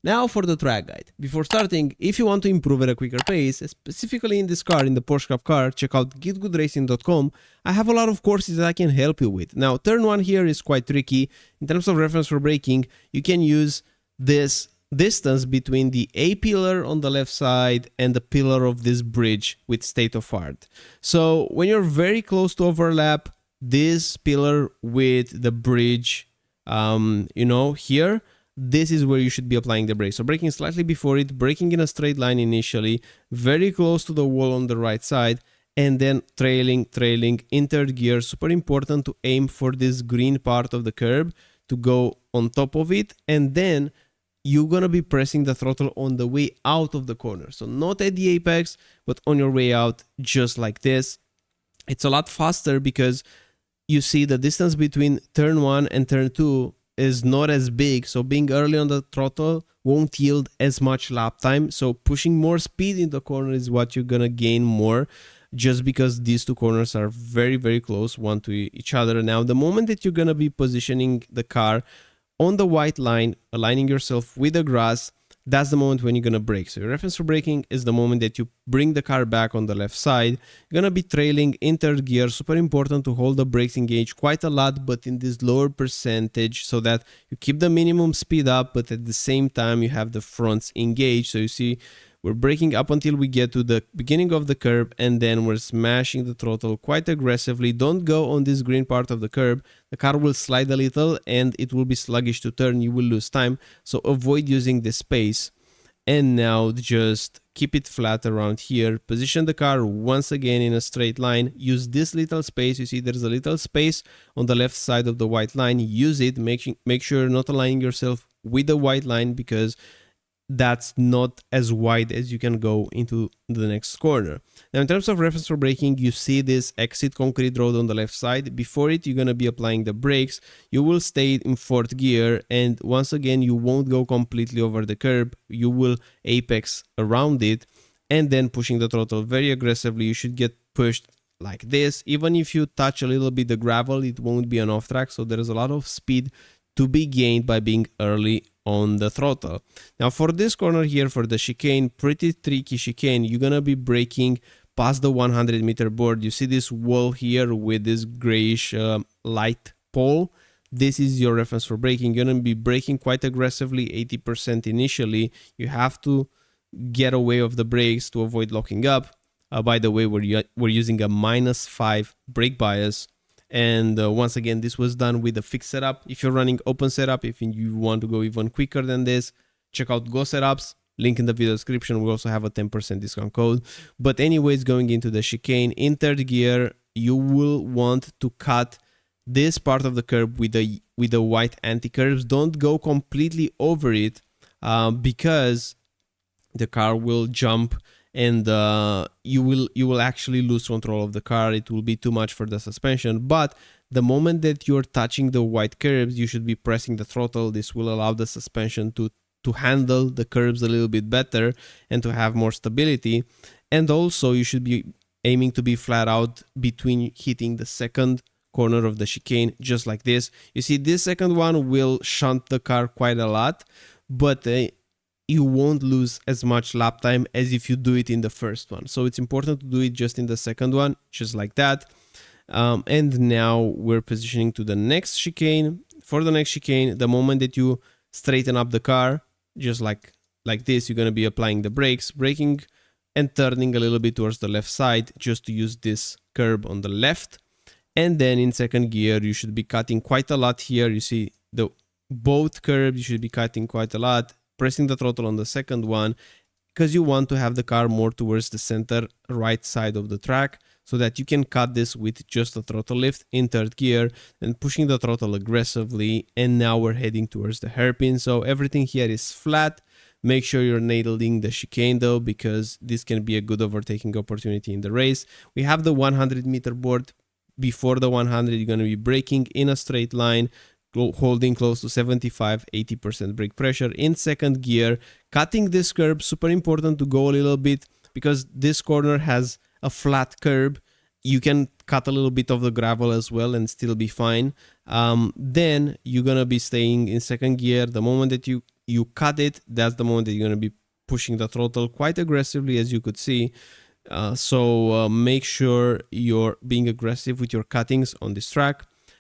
Now for the track guide. Before starting, if you want to improve at a quicker pace, specifically in this car, in the Porsche Cup car, check out GITGUDRacing.com. I have a lot of courses that I can help you with. Now, turn 1 here is quite tricky. In terms of reference for braking, you can use this distance between the A pillar on the left side and the pillar of this bridge with state of art. So when you're very close to overlap, this pillar with the bridge, here, this is where you should be applying the brake. So braking slightly before it, braking in a straight line initially, very close to the wall on the right side, and then trailing in third gear. Super important to aim for this green part of the curb to go on top of it, and then you're gonna be pressing the throttle on the way out of the corner. So not at the apex, but on your way out, just like this. It's a lot faster because you see the distance between turn 1 and turn 2 is not as big, so being early on the throttle won't yield as much lap time. So pushing more speed in the corner is what you're gonna gain more, just because these two corners are very, very close one to each other. Now, the moment that you're gonna be positioning the car on the white line, aligning yourself with the grass, that's the moment when you're gonna brake. So your reference for braking is the moment that you bring the car back on the left side. You're gonna be trailing in third gear. Super important to hold the brakes engaged quite a lot, but in this lower percentage, so that you keep the minimum speed up, but at the same time you have the fronts engaged. So you see, we're braking up until we get to the beginning of the curb, and then we're smashing the throttle quite aggressively. Don't go on this green part of the curb. The car will slide a little and it will be sluggish to turn. You will lose time. So avoid using this space. And now just keep it flat around here. Position the car once again in a straight line. Use this little space. You see there's a little space on the left side of the white line. Use it. Make sure you're not aligning yourself with the white line, because that's not as wide as you can go into the next corner. Now, in terms of reference for braking, you see this exit concrete road on the left side. Before it, you're going to be applying the brakes. You will stay in fourth gear, and once again, you won't go completely over the curb. You will apex around it, and then pushing the throttle very aggressively. You should get pushed like this. Even if you touch a little bit the gravel, it won't be an off track, so there is a lot of speed to be gained by being early on the throttle. Now for this corner here, for the chicane, pretty tricky chicane, you're gonna be braking past the 100-meter board. You see this wall here with this grayish light pole. This is your reference for braking. You're gonna be braking quite aggressively, 80% initially. You have to get away of the brakes to avoid locking up. By the way, we're using a -5 brake bias. And once again, this was done with a fixed setup. If you're running open setup, if you want to go even quicker than this, check out Go Setups, link in the video description. We also have a 10% discount code. But anyways, going into the chicane, in third gear, you will want to cut this part of the curb with the white anti-curbs. Don't go completely over it, because the car will jump, and you will actually lose control of the car. It will be too much for the suspension. But the moment that you're touching the white curbs, you should be pressing the throttle. This will allow the suspension to handle the curbs a little bit better and to have more stability. And also you should be aiming to be flat out between hitting the second corner of the chicane, just like this. You see, this second one will shunt the car quite a lot, but you won't lose as much lap time as if you do it in the first one. So it's important to do it just in the second one, just like that. And now we're positioning to the next chicane. For the next chicane, the moment that you straighten up the car, just like this, you're going to be applying the brakes, braking and turning a little bit towards the left side, just to use this curb on the left. And then in second gear, you should be cutting quite a lot here. You see both curbs, you should be cutting quite a lot, pressing the throttle on the second one, because you want to have the car more towards the center right side of the track, so that you can cut this with just a throttle lift in third gear and pushing the throttle aggressively. And now we're heading towards the hairpin. So everything here is flat. Make sure you're nailing the chicane though, because this can be a good overtaking opportunity in the race. We have the 100-meter board. Before the 100, you're going to be braking in a straight line, holding close to 75-80% brake pressure in second gear. Cutting this curb, super important to go a little bit, because this corner has a flat curb. You can cut a little bit of the gravel as well and still be fine. Then you're gonna be staying in second gear. The moment that you you cut it, that's the moment that you're going to be pushing the throttle quite aggressively, as you could see. So make sure you're being aggressive with your cuttings on this track.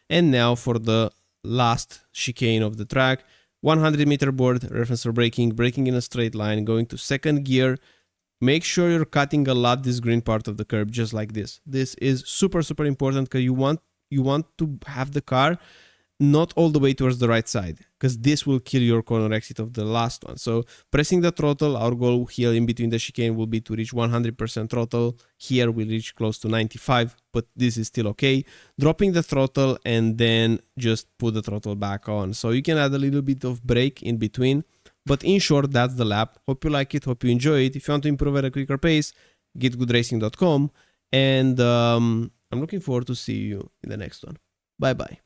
And now for the last chicane of the track, 100-meter board, reference for braking, braking in a straight line, going to second gear. Make sure you're cutting a lot this green part of the curb, just like this. This is super, super important because you want to have the car not all the way towards the right side, because this will kill your corner exit of the last one. So pressing the throttle, our goal here in between the chicane will be to reach 100% throttle. Here we'll reach close to 95, but this is still okay. Dropping the throttle and then just put the throttle back on. So you can add a little bit of brake in between, but in short, that's the lap. Hope you like it, hope you enjoy it. If you want to improve at a quicker pace, GITGUDRacing.com, and I'm looking forward to see you in the next one. Bye bye.